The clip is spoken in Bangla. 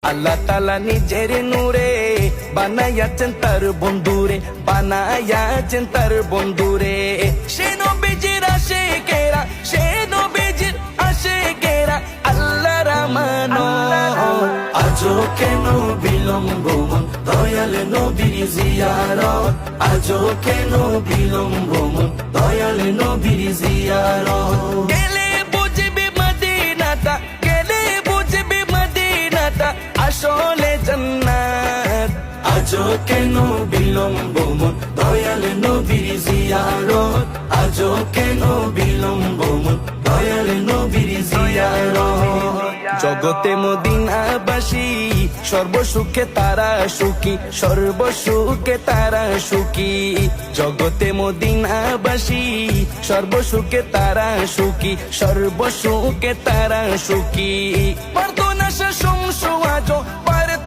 আল্লাহ তাআলা নিজের নূরে বানাইয়াছেন তার বন্ধুরে, বানাইয়াছেন তার বন্ধুরে। সে নবীজির আশিকেরা, সে নবীজির আশিকেরা আল্লাহর আমানত। আজও কেন বিলম্ব মন দয়াল নবীর জিয়ারত, আজও কেন বিলম্ব মন দয়াল নবীর জিয়ারত। গেলে বুঝবি মদিনাটা, গেলে বুঝবি মদিনাটা আসলে জান্নাত। আজও কেন বিলম্ব মন দয়াল নবীর জিয়ারত, আজও কেন বিলম্ব মন দয়াল নবীর জিয়ারত। জগতে মদিনাবাসী সর্বসুখে তারা সুখী, সর্বসুখে তারা সুখী। জগতে মদিনাবাসী সর্বসুখে তারা সুখী, সর্বসুখে তারা সুখী।